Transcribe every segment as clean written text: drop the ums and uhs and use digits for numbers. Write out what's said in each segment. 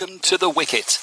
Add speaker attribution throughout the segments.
Speaker 1: Welcome to the Wicket.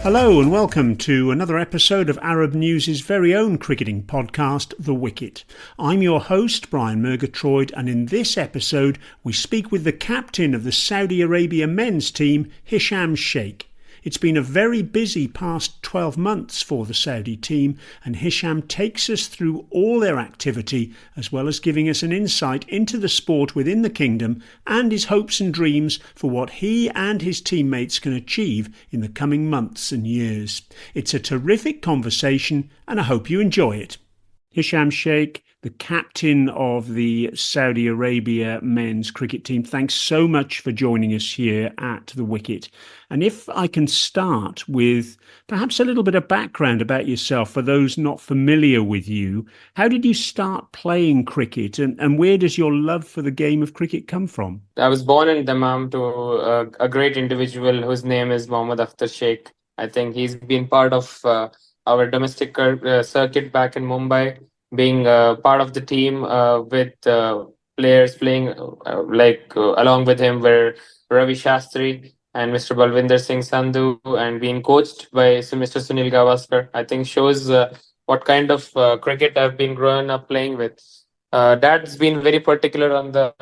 Speaker 2: Hello and welcome to another episode of Arab News' very own cricketing podcast, The Wicket. I'm your host, Brian Murgatroyd, and in this episode we speak with the captain of the Saudi Arabia men's team, Hisham Shaikh. It's been a very busy past 12 months for the Saudi team, and Hisham takes us through all their activity as well as giving us an insight into the sport within the kingdom and his hopes and dreams for what he and his teammates can achieve in the coming months and years. It's a terrific conversation and I hope you enjoy it. Hisham Shaikh, the captain of the Saudi Arabia men's cricket team, thanks so much for joining us here at The Wicket. And if I can start with perhaps a little bit of background about yourself for those not familiar with you, how did you start playing cricket and where does your love for the game of cricket come from?
Speaker 3: I was born in Dammam to a great individual whose name is Mohammad Akhtar Sheikh. I think he's been part of our domestic circuit back in Mumbai, being part of the team with players playing along with him were Ravi Shastri and Mr. Balwinder Singh Sandhu, and being coached by Mr. Sunil Gavaskar, I think shows what kind of cricket I've been growing up playing with. Dad's been very particular on the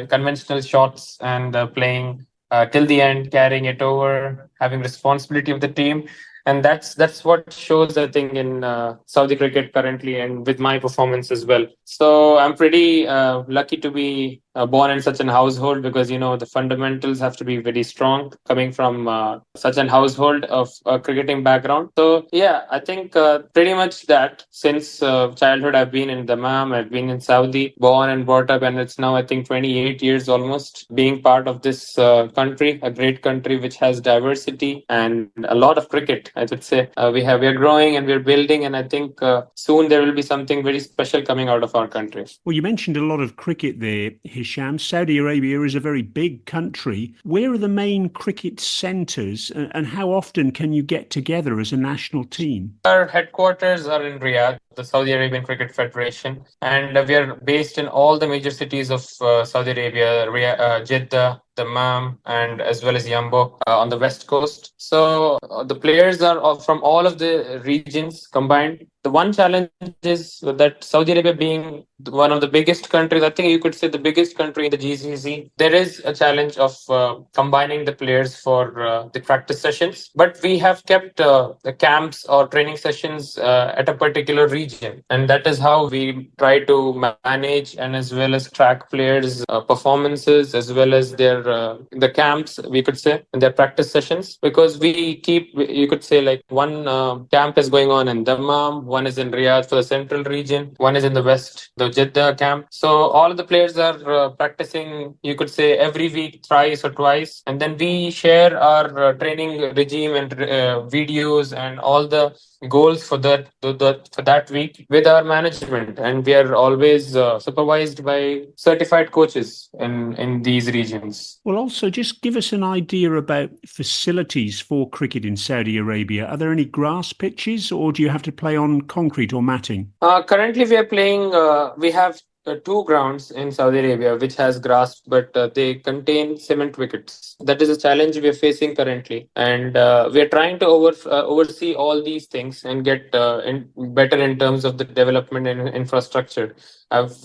Speaker 3: conventional shots and playing till the end, carrying it over, having responsibility of the team. And that's what shows, I think, in Saudi cricket currently and with my performance as well. So I'm pretty lucky to be born in such an household because, the fundamentals have to be very strong coming from such an household of cricketing background. So, yeah, I think pretty much that since childhood, I've been in Dammam, I've been in Saudi, born and brought up, and it's now, I think, 28 years almost being part of this country, a great country which has diversity and a lot of cricket. I would say we are growing and we're building, and I think soon there will be something very special coming out of our country.
Speaker 2: Well, you mentioned a lot of cricket there, Hisham. Saudi Arabia is a very big country. Where are the main cricket centres and how often can you get together as a national team?
Speaker 3: Our headquarters are in Riyadh, the Saudi Arabian Cricket Federation, and we are based in all the major cities of Saudi Arabia, Jeddah, Dammam, and as well as Yambo on the west coast. So the players are from all of the regions combined. The one challenge is that Saudi Arabia being one of the biggest countries, I think you could say the biggest country in the GCC, there is a challenge of combining the players for the practice sessions. But we have kept the camps or training sessions at a particular region. And that is how we try to manage and as well as track players' performances as well as their the camps, we could say, and their practice sessions. Because we keep, you could say, like one camp is going on in Dammam, one is in Riyadh for the central region, one is in the west, the Jeddah camp. So all of the players are practicing, you could say, every week, thrice or twice. And then we share our training regime and videos and all the goals for that week with our management, and we are always supervised by certified coaches in these regions.
Speaker 2: Well, also just give us an idea about facilities for cricket in Saudi Arabia. Are there any grass pitches or do you have to play on concrete or matting?
Speaker 3: Currently we are playing, we have two grounds in Saudi Arabia which has grass, but they contain cement wickets. That is a challenge we are facing currently, and we are trying to oversee all these things and get better in terms of the development and infrastructure. I've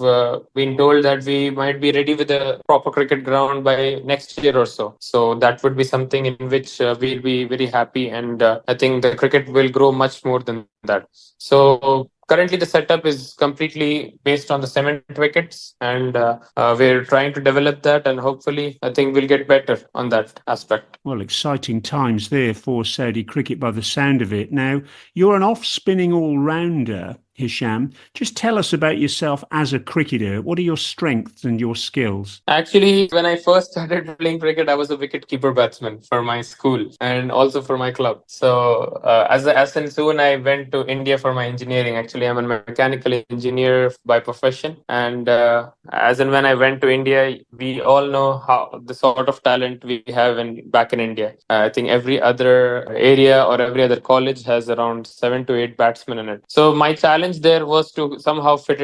Speaker 3: been told that we might be ready with a proper cricket ground by next year or so. So that would be something in which we'll be very happy, and I think the cricket will grow much more than that. So currently, the setup is completely based on the cement wickets, and we're trying to develop that, and hopefully, I think we'll get better on that aspect.
Speaker 2: Well, exciting times there for Saudi cricket by the sound of it. Now, you're an off-spinning all-rounder, Hisham. Just tell us about yourself as a cricketer. What are your strengths and your skills?
Speaker 3: Actually, when I first started playing cricket, I was a wicket keeper batsman for my school and also for my club. So, as and soon I went to India for my engineering. Actually, I'm a mechanical engineer by profession, and as and when I went to India, we all know how the sort of talent we have in back in India. I think every other area or every other college has around 7 to 8 batsmen in it. So my challenge there was to somehow fit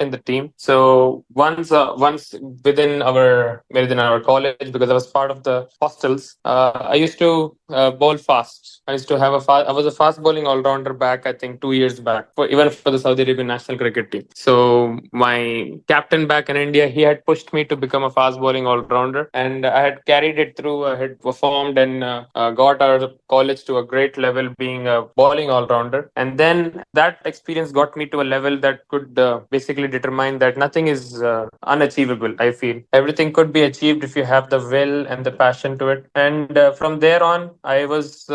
Speaker 3: in the team. So once within our college, because I was part of the hostels, I used to bowl fast. I was a fast bowling all rounder back, I think 2 years back, even for the Saudi Arabian national cricket team. So my captain back in India, he had pushed me to become a fast bowling all rounder, and I had carried it through. I had performed and got our college to a great level, being a bowling all rounder. And then that experience got me to a level that could basically determine that nothing is unachievable. I feel everything could be achieved if you have the will and the passion to it. And from there on, I was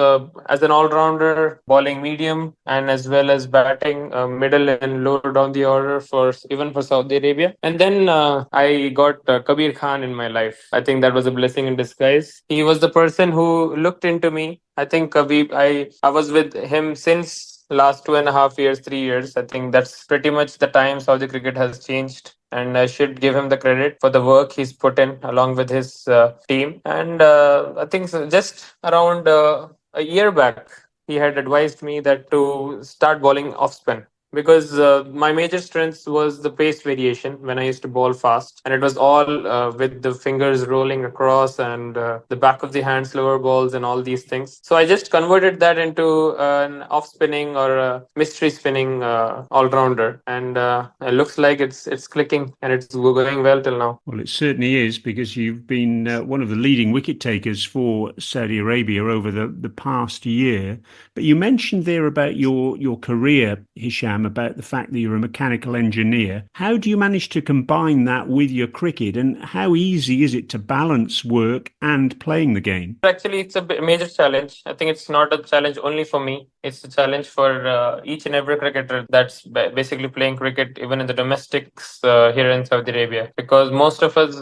Speaker 3: as an all rounder, bowling medium and as well as batting middle and lower down the order for even for Saudi Arabia. And then I got Kabir Khan in my life. I think that was a blessing in disguise. He was the person who looked into me. I think I was with him since last 2.5 years, 3 years. I think that's pretty much the time Saudi cricket has changed. And I should give him the credit for the work he's put in along with his team. And I think just around a year back, he had advised me that to start bowling off spin, because my major strength was the pace variation when I used to bowl fast, and it was all with the fingers rolling across and the back of the hand slower balls and all these things. So I just converted that into an off spinning or a mystery spinning all rounder, and it looks like it's clicking and it's going well till now.
Speaker 2: Well, it certainly is, because you've been one of the leading wicket takers for Saudi Arabia over the past year. But you mentioned there about your career, Hisham, about the fact that you're a mechanical engineer. How do you manage to combine that with your cricket, and how easy is it to balance work and playing the game?
Speaker 3: Actually, it's a major challenge. I think it's not a challenge only for me. It's a challenge for each and every cricketer that's basically playing cricket, even in the domestics here in Saudi Arabia, because most of us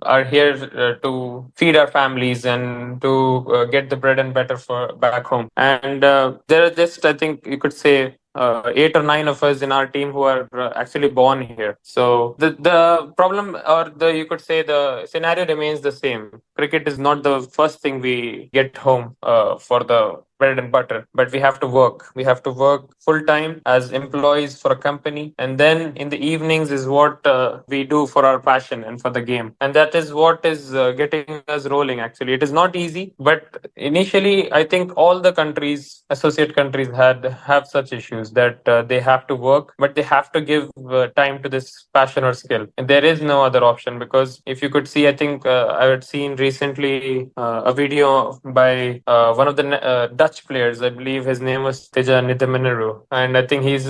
Speaker 3: are here to feed our families and to get the bread and butter for back home. And there are just, I think you could say, 8 or 9 of us in our team who are actually born here. So the problem, or the you could say the scenario remains the same. Cricket is not the first thing we get home for the bread and butter, but we have to work. We have to work full time as employees for a company, and then in the evenings is what we do for our passion and for the game, and that is what is getting us rolling. Actually, it is not easy, but initially, I think all the countries, associate countries, have such issues that they have to work, but they have to give time to this passion or skill. And there is no other option, because if you could see, I think I had seen recently a video by one of the Dutch players. I believe his name was Teja Nityaminaru, and I think he's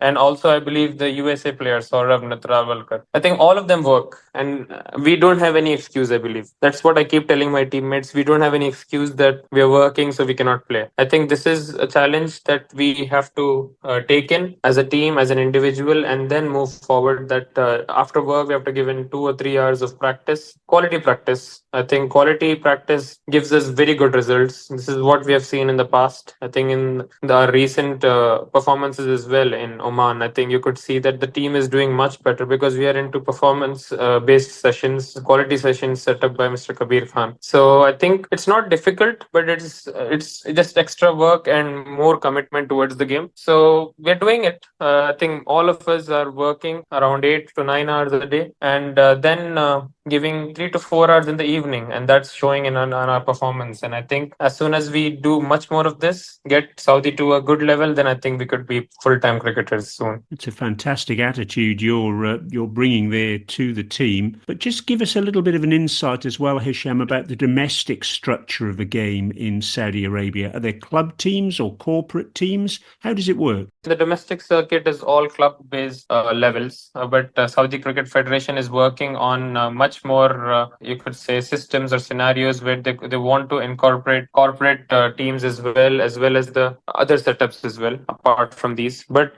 Speaker 3: and also I believe the USA player Saurav Netravalkar. I think all of them work, and we don't have any excuse. I believe that's what I keep telling my teammates. We don't have any excuse that we are working so we cannot play. I think this is a challenge that we have to take in as a team, as an individual, and then move forward. That after work we have to give in 2 or 3 hours of practice, quality practice. I think quality practice gives us very good results. This is what we have seen in the past. I think in the recent performances as well in Oman, I think you could see that the team is doing much better because we are into performance based sessions, quality sessions set up by Mr. Kabir Khan. So I think it's not difficult, but it's just extra work and more commitment towards the game. So we're doing it. I think all of us are working around 8 to 9 hours a day, and then giving 3 to 4 hours in the evening, and that's showing in on our performance. And I think as soon as we do much more of this, get Saudi to a good level, then I think we could be full-time cricketers soon.
Speaker 2: It's a fantastic attitude you're bringing there to the team. But just give us a little bit of an insight as well, Hisham, about the domestic structure of the game in Saudi Arabia. Are there club teams or corporate teams? How does it work?
Speaker 3: The domestic circuit is all club-based levels, but Saudi Cricket Federation is working on much much more, you could say, systems or scenarios where they want to incorporate corporate teams as well as the other setups as well, apart from these. But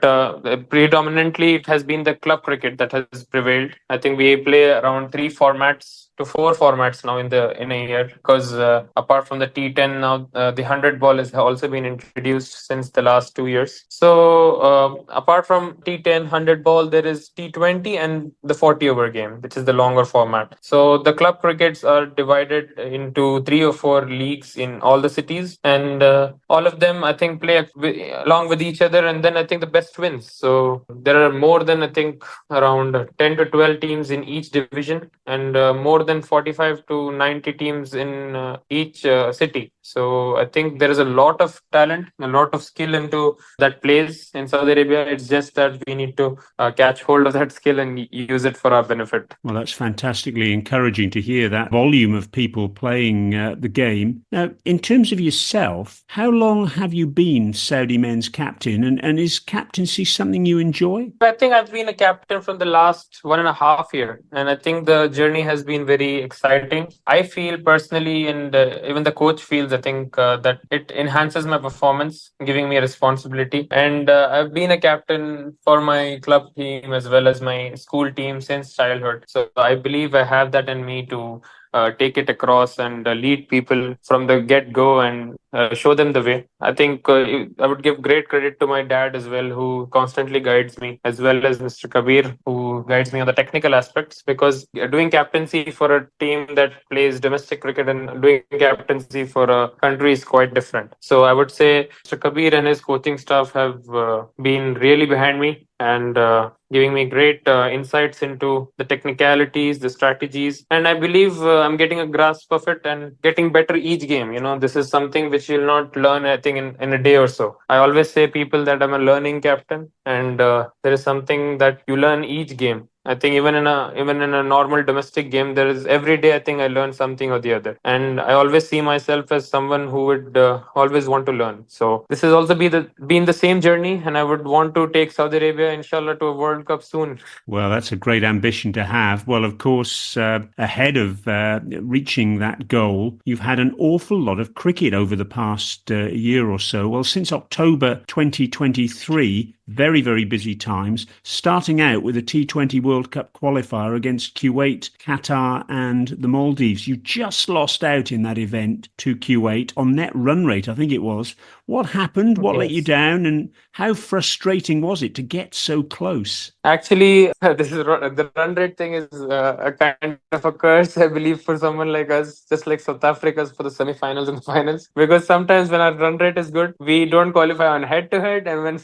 Speaker 3: predominantly, it has been the club cricket that has prevailed. I think we play around 3 formats to 4 formats now in a year, because apart from the T10, now the 100 ball has also been introduced since the last 2 years. So apart from T10, 100 ball, there is T20 and the 40 over game, which is the longer format. So the club crickets are divided into 3 or 4 leagues in all the cities, and all of them, I think, play along with each other, and then I think the best wins. So there are more than, I think, around 10 to 12 teams in each division, and more than 45 to 90 teams in each city. So I think there is a lot of talent, a lot of skill into that plays in Saudi Arabia. It's just that we need to catch hold of that skill and use it for our benefit.
Speaker 2: Well, that's fantastically encouraging to hear that volume of people playing the game. Now, in terms of yourself, how long have you been Saudi men's captain, and is captaincy something you enjoy?
Speaker 3: I think I've been a captain from the last 1.5 year, and I think the journey has been very exciting. I feel personally, and even the coach feels, I think that it enhances my performance, giving me a responsibility. And I've been a captain for my club team as well as my school team since childhood. So I believe I have that in me to take it across and lead people from the get-go and show them the way. I think I would give great credit to my dad as well, who constantly guides me, as well as Mr. Kabir, who guides me on the technical aspects, because doing captaincy for a team that plays domestic cricket and doing captaincy for a country is quite different. So I would say Mr. Kabir and his coaching staff have been really behind me and giving me great insights into the technicalities, the strategies. And I believe I'm getting a grasp of it and getting better each game. This is something which you'll not learn, I think, in a day or so. I always say people that I'm a learning captain, and there is something that you learn each game. I think even in a normal domestic game, there is every day I think I learn something or the other, and I always see myself as someone who would always want to learn. So this has also been the same journey, and I would want to take Saudi Arabia, inshallah, to a World Cup soon.
Speaker 2: Well, that's a great ambition to have. Well, of course, ahead of reaching that goal, you've had an awful lot of cricket over the past year or so. Well, since October 2023, very, very busy times, starting out with a T20 World Cup qualifier against Kuwait, Qatar and the Maldives. You just lost out in that event to Kuwait on net run rate, I think it was. What happened? What let you down? And how frustrating was it to get so close?
Speaker 3: Actually, the run rate thing is a kind of a curse, I believe, for someone like us, just like South Africa's for the semi-finals and the finals. Because sometimes when our run rate is good, we don't qualify on head-to-head, and when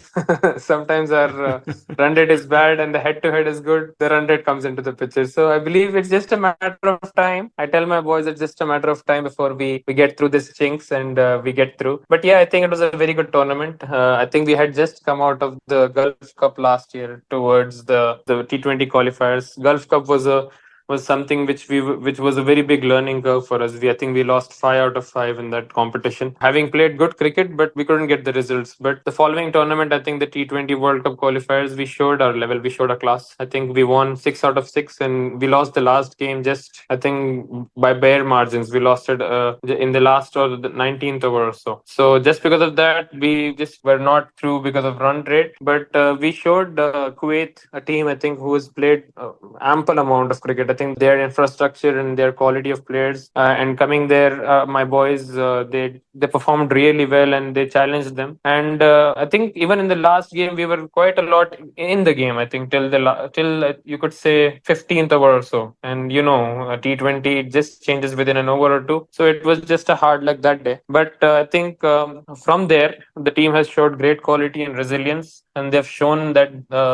Speaker 3: sometimes our run rate is bad and the head-to-head is good, the run rate comes into the picture. So I believe it's just a matter of time. I tell my boys it's just a matter of time before we get through this chinks and we get through. But yeah, I think it was a very good tournament. I think we had just come out of the Gulf Cup last year towards the T20 qualifiers. Gulf Cup was something which was a very big learning curve for us. I think we lost 5 out of 5 in that competition, having played good cricket, but we couldn't get the results. But the following tournament, I think the T20 World Cup qualifiers, we showed our level, we showed our class. I think we won 6 out of 6, and we lost the last game just, I think, by bare margins. We lost it in the last or the 19th over or so. So just because of that, we just were not through because of run rate. But we showed Kuwait, a team, I think, who has played ample amount of cricket. I think their infrastructure and their quality of players, and coming there, my boys, they performed really well and they challenged them. And I think even in the last game, we were quite a lot in the game. I think till you could say 15th over or so. And T20 it just changes within an over or two, so it was just a hard luck that day. But I think from there, the team has showed great quality and resilience, and they've shown that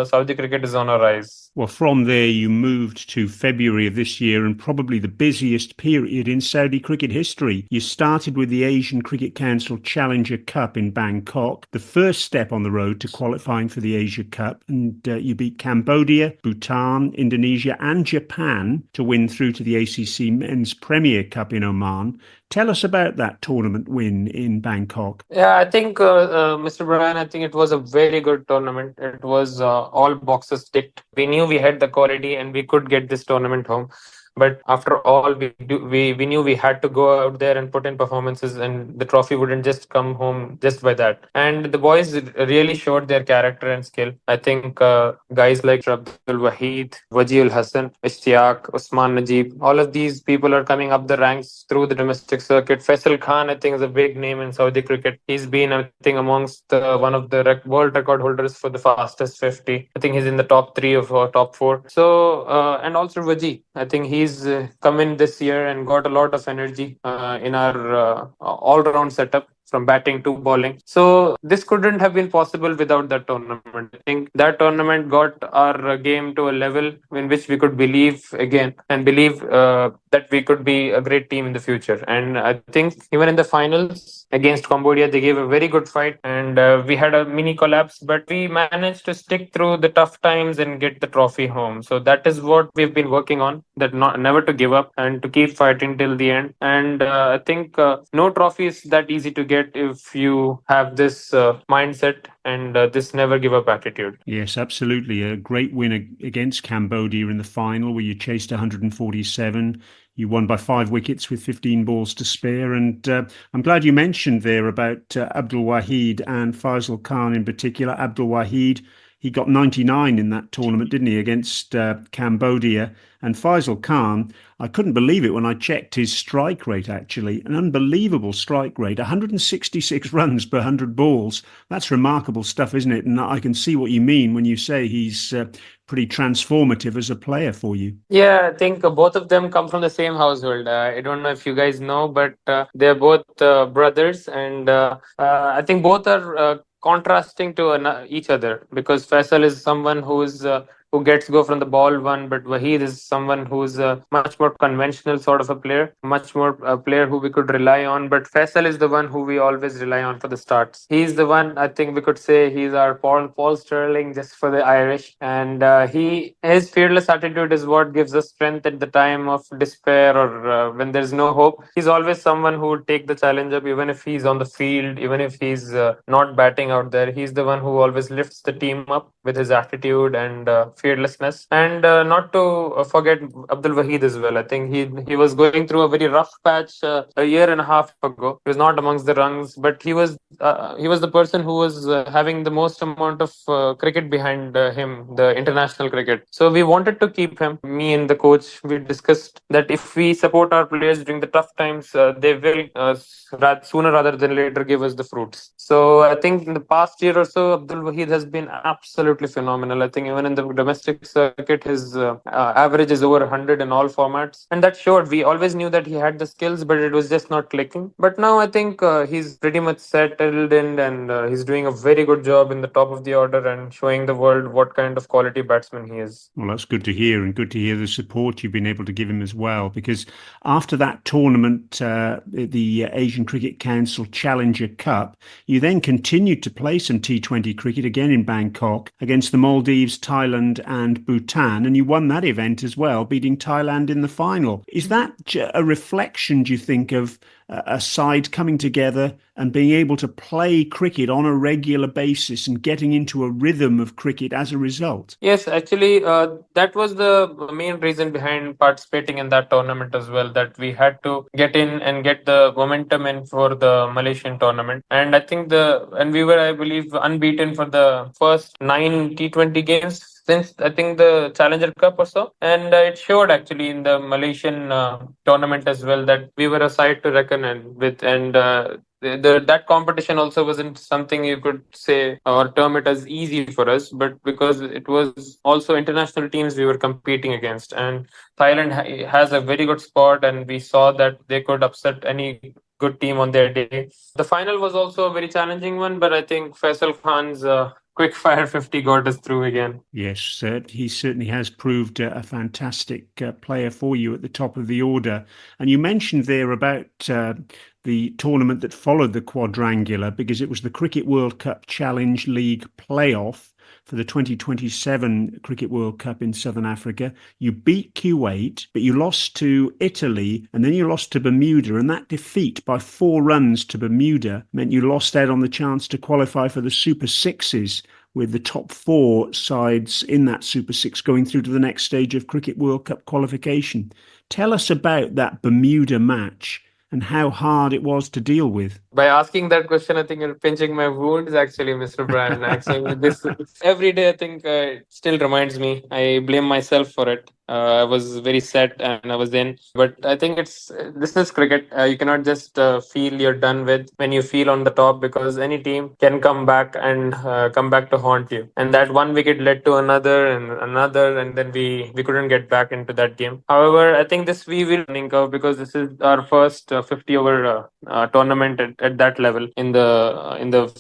Speaker 3: Saudi cricket is on a rise.
Speaker 2: Well, from there, you moved to February of this year, and probably the busiest period in Saudi cricket history. You started with the Asian Cricket Council Challenger Cup in Bangkok, the first step on the road to qualifying for the Asia Cup, and you beat Cambodia, Bhutan, Indonesia and Japan to win through to the ACC Men's Premier Cup in Oman. Tell us about that tournament win in Bangkok.
Speaker 3: Yeah, I think, Mr. Brian, I think it was a very good tournament. It was all boxes ticked. We knew we had the quality and we could get this tournament home. But after all, we knew we had to go out there and put in performances, and the trophy wouldn't just come home just by that. And the boys really showed their character and skill. I think guys like Abdul Wahid, Wajiul Hassan, Ishtiaq, Usman Najib, all of these people are coming up the ranks through the domestic circuit. Faisal Khan, I think, is a big name in Saudi cricket. He's been, I think, amongst one of the world record holders for the fastest 50. I think he's in the top three of top four. So, and also Waji, I think he's come in this year and got a lot of energy in our all-round setup from batting to bowling. So this couldn't have been possible without that tournament. I think that tournament got our game to a level in which we could believe again and believe that we could be a great team in the future. And I think even in the finals against Cambodia, they gave a very good fight, and we had a mini collapse, but we managed to stick through the tough times and get the trophy home. So that is what we've been working on, that never to give up and to keep fighting till the end. And I think no trophy is that easy to get if you have this mindset and this never give up attitude.
Speaker 2: Yes, absolutely. A great win against Cambodia in the final where you chased 147. You won by 5 wickets with 15 balls to spare. And I'm glad you mentioned there about Abdul Wahid and Faisal Khan in particular. Abdul Wahid, he got 99 in that tournament, didn't he, against Cambodia. And Faisal Khan, I couldn't believe it when I checked his strike rate, actually. An unbelievable strike rate, 166 runs per 100 balls. That's remarkable stuff, isn't it? And I can see what you mean when you say he's pretty transformative as a player for you.
Speaker 3: Yeah, I think both of them come from the same household. I don't know if you guys know, but they're both brothers, and I think both are contrasting to each other, because Faisal is someone who gets go from the ball one, but Wahid is someone who's a much more conventional sort of a player, much more a player who we could rely on. But Faisal is the one who we always rely on for the starts. He's the one, I think we could say he's our Paul Sterling just for the Irish, and his fearless attitude is what gives us strength at the time of despair or when there's no hope. He's always someone who would take the challenge up, even if he's on the field, even if he's not batting out there. He's the one who always lifts the team up with his attitude and fearlessness. And not to forget Abdul Wahid as well. I think he was going through a very rough patch a year and a half ago. He was not amongst the rungs, but he was the person who was having the most amount of cricket behind him, the international cricket. So we wanted to keep him. Me and the coach, we discussed that if we support our players during the tough times, they will sooner rather than later give us the fruits. So I think in the past year or so, Abdul Wahid has been absolutely phenomenal. I think even in the domestic circuit, his average is over 100 in all formats, and that showed. We always knew that he had the skills, but it was just not clicking. But now I think he's pretty much settled in, and he's doing a very good job in the top of the order and showing the world what kind of quality batsman he is.
Speaker 2: Well, that's good to hear, and good to hear the support you've been able to give him as well. Because after that tournament, the Asian Cricket Council Challenger Cup, you then continued to play some T20 cricket again in Bangkok against the Maldives, Thailand, and Bhutan, and you won that event as well, beating Thailand in the final. Is that a reflection, do you think, of a side coming together and being able to play cricket on a regular basis and getting into a rhythm of cricket as a result?
Speaker 3: Yes, actually, that was the main reason behind participating in that tournament as well, that we had to get in and get the momentum in for the Malaysian tournament. And I think we were, I believe, unbeaten for the first 9 T20 games since I think the Challenger Cup or so. And it showed actually in the Malaysian tournament as well that we were a side to reckon with. And that competition also wasn't something you could say or term it as easy for us, but because it was also international teams we were competing against. And Thailand has a very good squad, and we saw that they could upset any good team on their day. The final was also a very challenging one, but I think Faisal Khan's quick fire 50 got us through again.
Speaker 2: Yes, he certainly has proved a fantastic player for you at the top of the order. And you mentioned there about the tournament that followed the quadrangular, because it was the Cricket World Cup Challenge League playoff for the 2027 Cricket World Cup in Southern Africa. You beat Kuwait, but you lost to Italy, and then you lost to Bermuda, and that defeat by 4 runs to Bermuda meant you lost out on the chance to qualify for the Super Sixes, with the top 4 sides in that Super Six going through to the next stage of Cricket World Cup qualification. Tell us about that Bermuda match and how hard it was to deal with.
Speaker 3: By asking that question, I think you're pinching my wounds, actually, Mr. Brian. Actually, this every day, I think it still reminds me. I blame myself for it. I was very set and I was in, but I think it's this is cricket. You cannot just feel you're done with when you feel on the top, because any team can come back and come back to haunt you. And that one wicket led to another and another, and then we couldn't get back into that game. However, I think this we will learning curve, because this is our first 50 over tournament at that level in the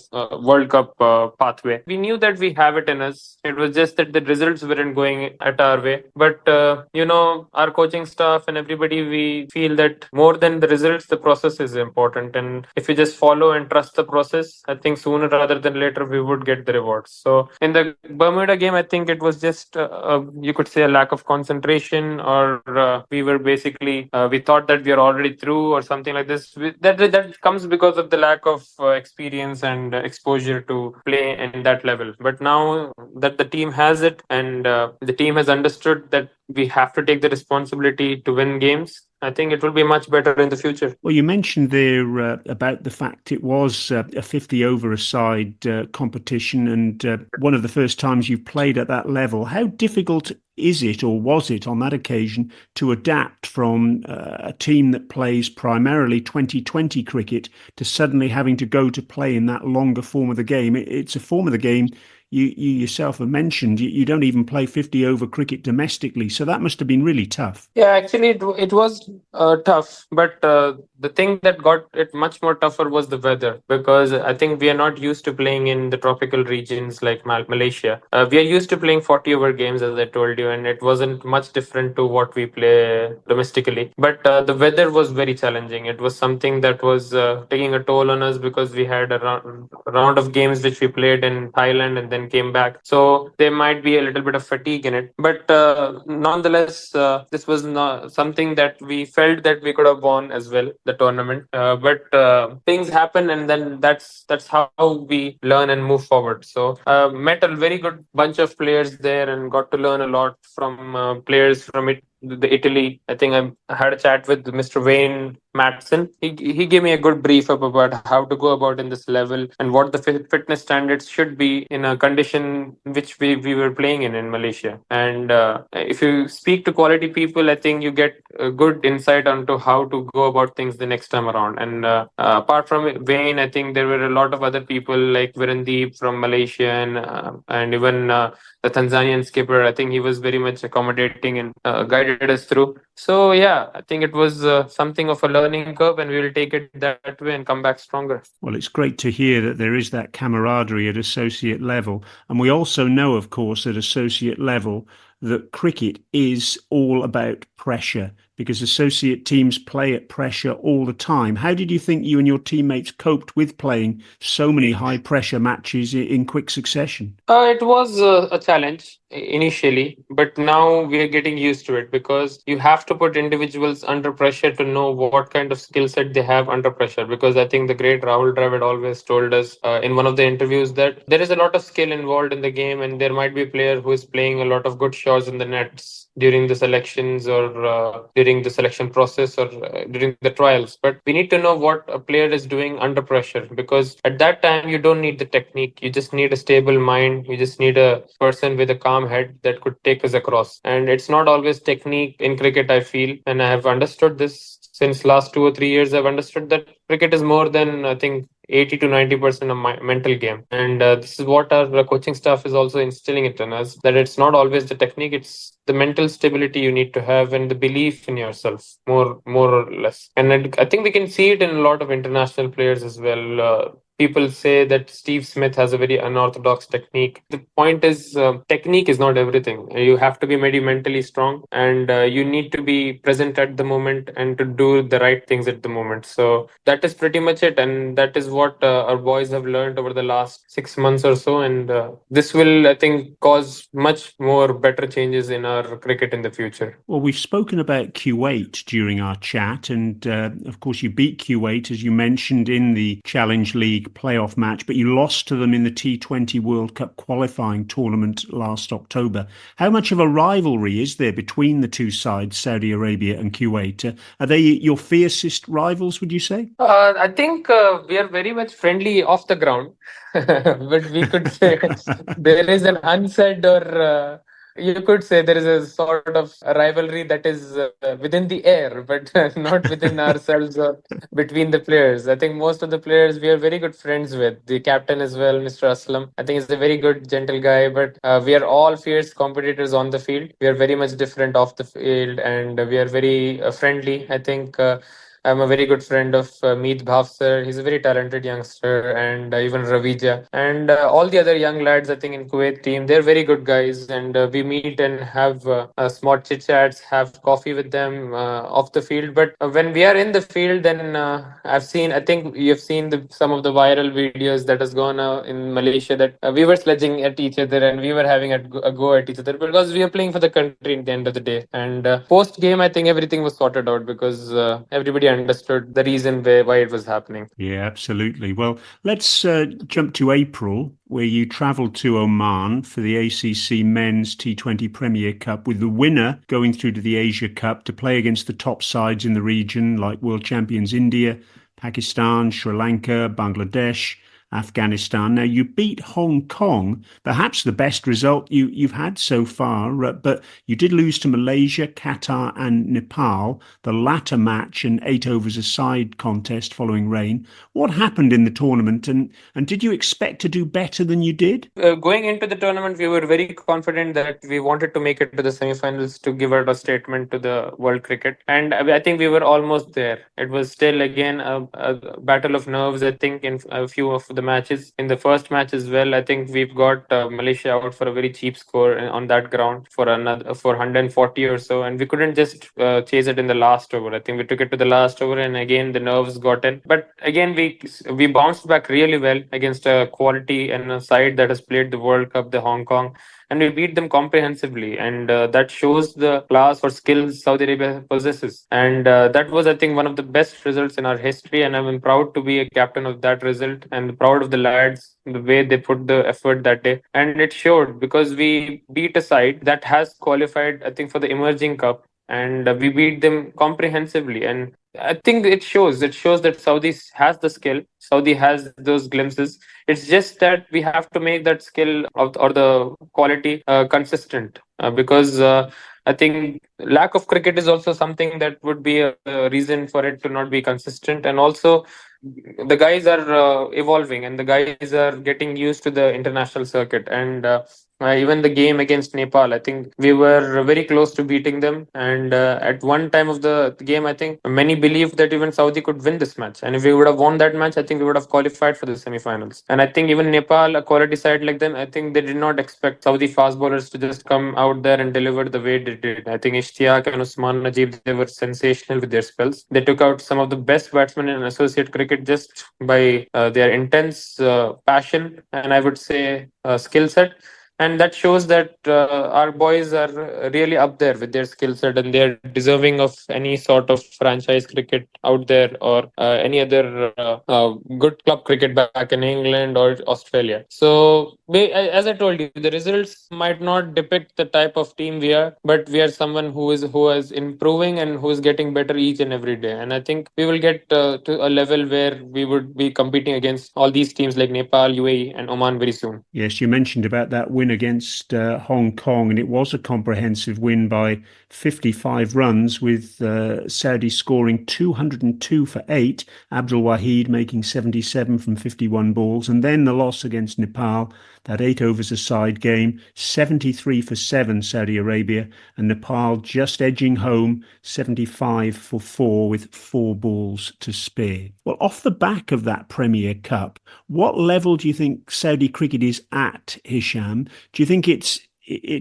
Speaker 3: World Cup pathway. We knew that we have it in us. It was just that the results weren't going at our way. But our coaching staff and everybody, we feel that more than the results, the process is important. And if you just follow and trust the process, I think sooner rather than later we would get the rewards. So in the Bermuda game, I think it was just you could say a lack of concentration, or we were basically we thought that we are already through or something like this. That comes because of the lack of experience and exposure to play in that level. But now that the team has it, and the team has understood that we have to take the responsibility to win games, I think it will be much better in the future.
Speaker 2: Well, you mentioned there about the fact it was a 50 over a side competition, and one of the first times you've played at that level. How difficult is it, or was it on that occasion, to adapt from a team that plays primarily 2020 cricket to suddenly having to go to play in that longer form of the game? It's a form of the game you yourself have mentioned. You don't even play 50 over cricket domestically, so that must have been really tough.
Speaker 3: Yeah, actually, it was tough, but the thing that got it much more tougher was the weather, because I think we are not used to playing in the tropical regions like Malaysia. We are used to playing 40 over games, as I told you, and it wasn't much different to what we play domestically. But the weather was very challenging. It was something that was taking a toll on us, because we had a round of games which we played in Thailand and then came back. So there might be a little bit of fatigue in it. But nonetheless, this was not something that we felt that we could have won as well, the tournament. But things happen, and then that's how we learn and move forward. So met a very good bunch of players there and got to learn a lot from players from Italy. I think I had a chat with Mr. Wayne Matson. He gave me a good brief up about how to go about in this level and what the fitness standards should be in a condition which we were playing in Malaysia. And if you speak to quality people, I think you get a good insight onto how to go about things the next time around. And apart from Wayne, I think there were a lot of other people like Virendeep from Malaysia, and even the Tanzanian skipper. I think he was very much accommodating and guided us through. So yeah, I think it was something of a learning curve, and we will take it that way and come back stronger.
Speaker 2: Well, it's great to hear that there is that camaraderie at associate level. And we also know, of course, at associate level, that cricket is all about pressure, because associate teams play at pressure all the time. How did you think you and your teammates coped with playing so many high pressure matches in quick succession?
Speaker 3: It was a challenge initially, but now we are getting used to it, because you have to put individuals under pressure to know what kind of skill set they have under pressure. Because I think the great Rahul Dravid always told us in one of the interviews that there is a lot of skill involved in the game, and there might be a player who is playing a lot of good shots in the nets during the selections, or during the selection process, or during the trials. But we need to know what a player is doing under pressure, because at that time you don't need the technique. You just need a stable mind. You just need a person with a calm head that could take us across. And it's not always technique in cricket, I feel. And I have understood this since last 2 or 3 years. I've understood that cricket is more than, I think, 80 to 90% of my mental game. And this is what our coaching staff is also instilling it in us, that it's not always the technique, it's the mental stability you need to have and the belief in yourself, more or less. And I think we can see it in a lot of international players as well. People say that Steve Smith has a very unorthodox technique. The point is, technique is not everything. You have to be very mentally strong, and you need to be present at the moment and to do the right things at the moment. So that is pretty much it. And that is what our boys have learned over the last 6 months or so. And this will, I think, cause much more better changes in our cricket in the future.
Speaker 2: Well, we've spoken about Kuwait during our chat, and of course you beat Kuwait, as you mentioned, in the Challenge League League playoff match, but you lost to them in the T20 World Cup qualifying tournament last October. How much of a rivalry is there between the two sides, Saudi Arabia and Kuwait? Are they your fiercest rivals, would you say?
Speaker 3: I think we are very much friendly off the ground, but we could say there is an unsaid, or you could say there is a sort of a rivalry that is within the air, but not within ourselves or between the players. I think most of the players we are very good friends with. The captain as well, Mr. Aslam. I think he's a very good, gentle guy, but we are all fierce competitors on the field. We are very much different off the field, and we are very friendly. I think. I'm a very good friend of Meet Bhavsar. He's a very talented youngster, and even Ravija and all the other young lads. I think in Kuwait team, they're very good guys, and we meet and have small chit chats, have coffee with them off the field. But when we are in the field, then I've seen. I think you've seen some of the viral videos that has gone in Malaysia that we were sledging at each other and we were having a go at each other because we are playing for the country at the end of the day. And post game, I think everything was sorted out because everybody understood the reason why it was happening.
Speaker 2: Yeah, absolutely. Well, let's jump to April, where you travelled to Oman for the ACC Men's T20 Premier Cup, with the winner going through to the Asia Cup to play against the top sides in the region like world champions India, Pakistan, Sri Lanka, Bangladesh, Afghanistan. Now, you beat Hong Kong, perhaps the best result you've had so far, but you did lose to Malaysia, Qatar, and Nepal, the latter match an 8 overs-a-side contest following rain. What happened in the tournament, and did you expect to do better than you did?
Speaker 3: Going into the tournament, we were very confident that we wanted to make it to the semi-finals to give out a statement to the world cricket, and I think we were almost there. It was still again a battle of nerves. I think in a few of the matches, in the first match as well, I think we've got Malaysia out for a very cheap score on that ground for another for 140 or so, and we couldn't just chase it in the last over. I think we took it to the last over, and again the nerves got in. But again, we bounced back really well against a quality and a side that has played the World Cup, the Hong Kong, and we beat them comprehensively. And that shows the class or skills Saudi Arabia possesses. And that was, I think, one of the best results in our history. And I'm proud to be a captain of that result and proud of the lads, the way they put the effort that day. And it showed because we beat a side that has qualified, I think, for the Emerging Cup. And we beat them comprehensively. And I think it shows. It shows that Saudi has the skill. Saudi has those glimpses. It's just that we have to make that skill or the quality consistent because I think lack of cricket is also something that would be a reason for it to not be consistent. And also, the guys are evolving and the guys are getting used to the international circuit. And even the game against Nepal, I think we were very close to beating them. And at one time of the game, I think many believed that even Saudi could win this match. And if we would have won that match, I think we would have qualified for the semi-finals. And I think even Nepal, a quality side like them, I think they did not expect Saudi fast bowlers to just come out there and deliver the way they did. I think Ishtiaq and Usman Najib, they were sensational with their spells. They took out some of the best batsmen in associate cricket just by their intense passion and I would say skill set. And that shows that our boys are really up there with their skill set and they're deserving of any sort of franchise cricket out there or any other good club cricket back in England or Australia. So, as I told you, the results might not depict the type of team we are, but we are someone who is improving and who is getting better each and every day. And I think we will get to a level where we would be competing against all these teams like Nepal, UAE, and Oman very soon.
Speaker 2: Yes, you mentioned about that win against Hong Kong, and it was a comprehensive win by 55 runs, with Saudi scoring 202 for 8, Abdul Wahid making 77 from 51 balls, and then the loss against Nepal, that 8 overs-a-side game, 73 for 7 Saudi Arabia, and Nepal just edging home 75 for 4 with 4 balls to spare. Well, off the back of that Premier Cup, what level do you think Saudi cricket is at, Hisham? Do you think it's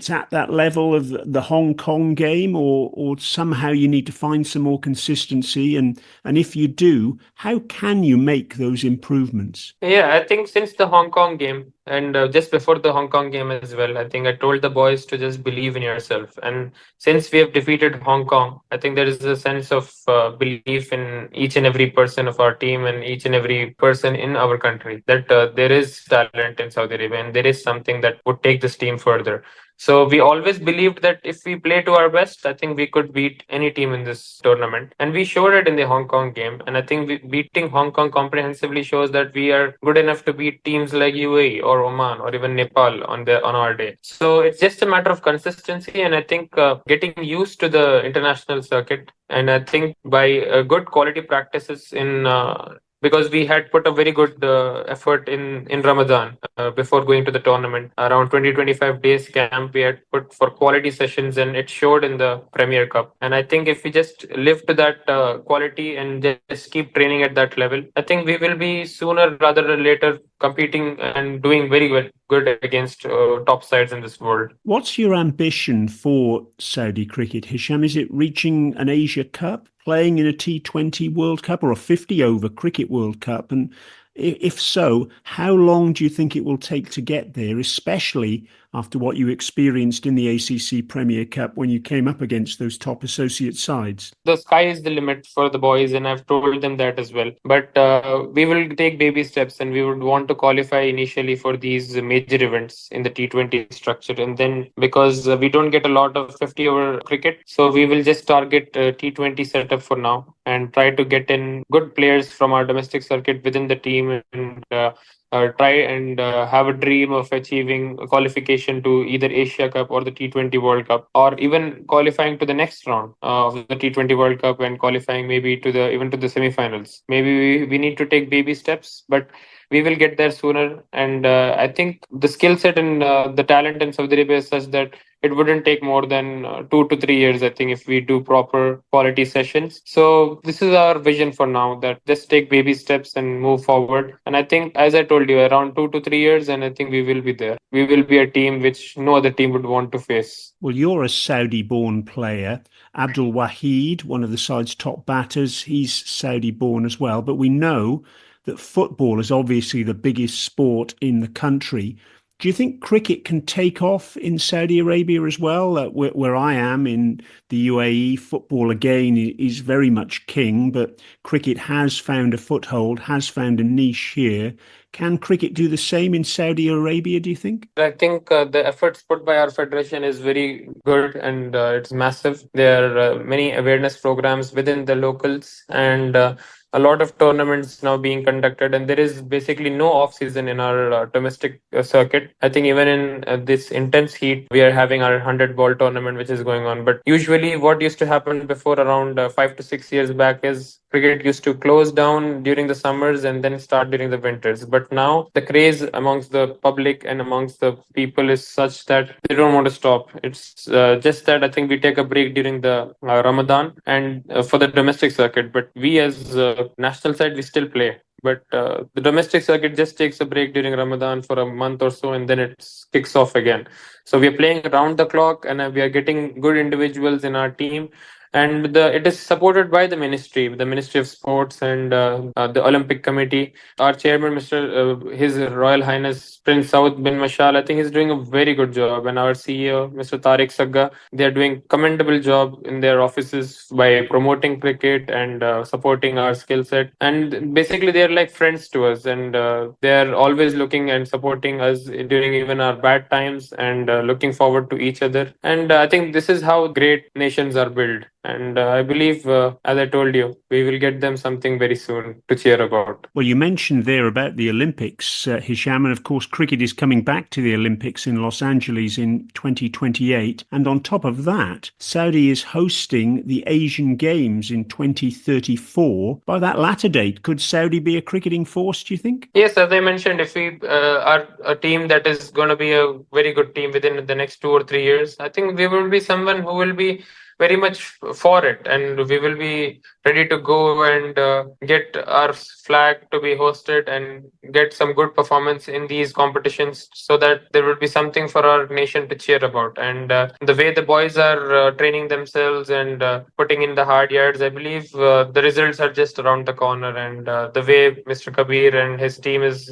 Speaker 2: at that level of the Hong Kong game, or somehow you need to find some more consistency? And if you do, how can you make those improvements?
Speaker 3: Yeah, I think since the Hong Kong game, and just before the Hong Kong game as well, I think I told the boys to just believe in yourself. And since we have defeated Hong Kong, I think there is a sense of belief in each and every person of our team and each and every person in our country that there is talent in Saudi Arabia and there is something that would take this team further. So we always believed that if we play to our best, I think we could beat any team in this tournament. And we showed it in the Hong Kong game. And I think beating Hong Kong comprehensively shows that we are good enough to beat teams like UAE or Oman or even Nepal on our day. So it's just a matter of consistency. And I think getting used to the international circuit. And I think by good quality practices in because we had put a very good effort in Ramadan before going to the tournament. Around 20-25 days camp we had put for quality sessions, and it showed in the Premier Cup. And I think if we just live to that quality and just keep training at that level, I think we will be sooner rather than later competing and doing very well, good against top sides in this world.
Speaker 2: What's your ambition for Saudi cricket, Hisham? Is it reaching an Asia Cup, playing in a T20 World Cup or a 50 over Cricket World Cup? And if so, how long do you think it will take to get there, especially after what you experienced in the ACC Premier Cup when you came up against those top associate sides?
Speaker 3: The sky is the limit for the boys, and I've told them that as well. But we will take baby steps, and we would want to qualify initially for these major events in the T20 structure. And then because we don't get a lot of 50 over cricket, so we will just target T20 setup for now and try to get in good players from our domestic circuit within the team and try and have a dream of achieving a qualification to either Asia Cup or the T20 World Cup, or even qualifying to the next round of the T20 World Cup and qualifying maybe to the even to the semifinals. Maybe we need to take baby steps, but we will get there sooner. And I think the skill set and the talent in Saudi Arabia is such that it wouldn't take more than 2 to 3 years, I think, if we do proper quality sessions. So this is our vision for now, that just take baby steps and move forward. And I think, as I told you, around 2 to 3 years, and I think we will be there. We will be a team which no other team would want to face.
Speaker 2: Well, you're a Saudi-born player. Abdul Wahid, one of the side's top batters, he's Saudi-born as well. But we know that football is obviously the biggest sport in the country. Do you think cricket can take off in Saudi Arabia as well? Where I am in the UAE, football again is very much king, but cricket has found a foothold, has found a niche here. Can cricket do the same in Saudi Arabia, do you think?
Speaker 3: I think the efforts put by our federation is very good, and it's massive. There are many awareness programs within the locals, and a lot of tournaments now being conducted, and there is basically no off season in our domestic circuit. I think even in this intense heat, we are having our 100 ball tournament which is going on. But usually what used to happen before around 5 to 6 years back is cricket used to close down during the summers and then start during the winters. But now the craze amongst the public and amongst the people is such that they don't want to stop. It's just that I think we take a break during the Ramadan and for the domestic circuit. But we as national side, we still play. But the domestic circuit just takes a break during Ramadan for a month or so, and then it kicks off again. So we are playing around the clock, and we are getting good individuals in our team. And it is supported by the Ministry of Sports, and the Olympic Committee. Our chairman, His Royal Highness Prince Saud bin Mashal, I think he's doing a very good job. And our CEO, Mr. Tariq Sagga, they are doing commendable job in their offices by promoting cricket and supporting our skill set. And basically, they're like friends to us, and they're always looking and supporting us during even our bad times, and looking forward to each other. And I think this is how great nations are built. And I believe, as I told you, we will get them something very soon to cheer about.
Speaker 2: Well, you mentioned there about the Olympics, Hisham, and of course, cricket is coming back to the Olympics in Los Angeles in 2028. And on top of that, Saudi is hosting the Asian Games in 2034. By that latter date, could Saudi be a cricketing force, do you think?
Speaker 3: Yes, as I mentioned, if we are a team that is going to be a very good team within the next 2 or 3 years, I think we will be someone who will be very much for it, and we will be ready to go and get our flag to be hosted and get some good performance in these competitions, so that there will be something for our nation to cheer about. And the way the boys are training themselves and putting in the hard yards, I believe the results are just around the corner. And the way Mr. Kabir and his team is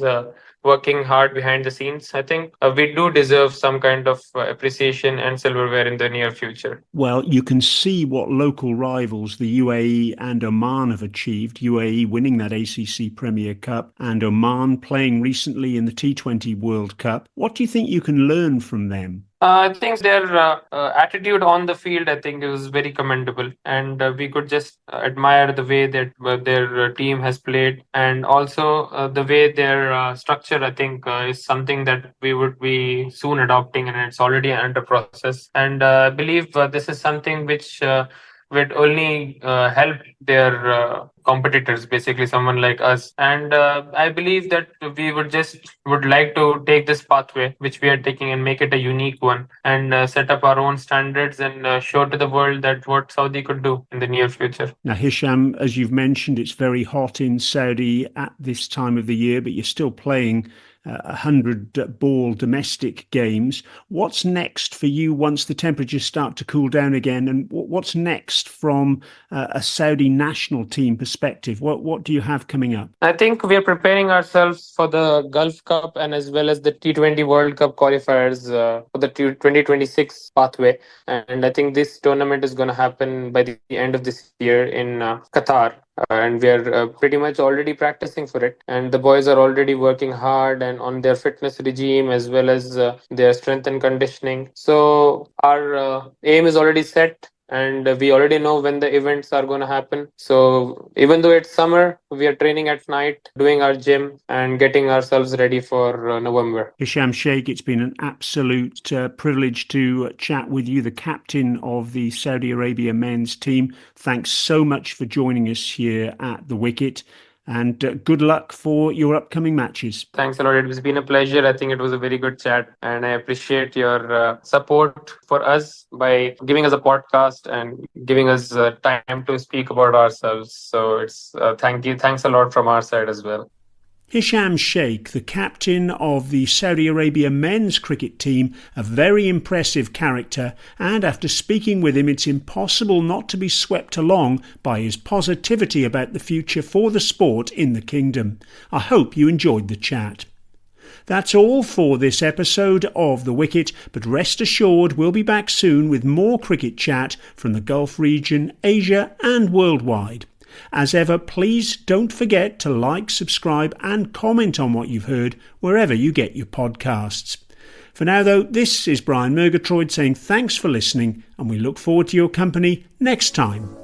Speaker 3: working hard behind the scenes. I think we do deserve some kind of appreciation and silverware in the near future.
Speaker 2: Well, you can see what local rivals, the UAE and Oman, have achieved. UAE winning that ACC Premier Cup and Oman playing recently in the T20 World Cup. What do you think you can learn from them?
Speaker 3: I think their attitude on the field, I think, is very commendable, and we could just admire the way that their team has played, and also the way their structure, I think, is something that we would be soon adopting, and it's already under process. And I believe this is something which would only help their competitors, basically someone like us. And I believe that we would like to take this pathway which we are taking and make it a unique one, and set up our own standards and show to the world that what Saudi could do in the near future.
Speaker 2: Now, Hisham, as you've mentioned, it's very hot in Saudi at this time of the year, but you're still playing 100-ball domestic games. What's next for you once the temperatures start to cool down again? And what's next from a Saudi national team perspective? What do you have coming up?
Speaker 3: I think we are preparing ourselves for the Gulf Cup and as well as the T20 World Cup qualifiers for the 2026 pathway. And I think this tournament is going to happen by the end of this year in Qatar. And we are pretty much already practicing for it. And the boys are already working hard and on their fitness regime as well as their strength and conditioning. So our aim is already set. And we already know when the events are going to happen. So even though it's summer, we are training at night, doing our gym and getting ourselves ready for November.
Speaker 2: Hisham Shaikh, it's been an absolute privilege to chat with you, the captain of the Saudi Arabia men's team. Thanks so much for joining us here at the Wicket. And good luck for your upcoming matches.
Speaker 3: Thanks a lot. It has been a pleasure. I think it was a very good chat, and I appreciate your support for us by giving us a podcast and giving us time to speak about ourselves. So it's thank you. Thanks a lot from our side as well.
Speaker 2: Hisham Shaikh, the captain of the Saudi Arabia men's cricket team, a very impressive character, and after speaking with him, it's impossible not to be swept along by his positivity about the future for the sport in the kingdom. I hope you enjoyed the chat. That's all for this episode of The Wicket, but rest assured we'll be back soon with more cricket chat from the Gulf region, Asia and worldwide. As ever, please don't forget to like, subscribe and comment on what you've heard wherever you get your podcasts. For now though, this is Brian Murgatroyd saying thanks for listening and we look forward to your company next time.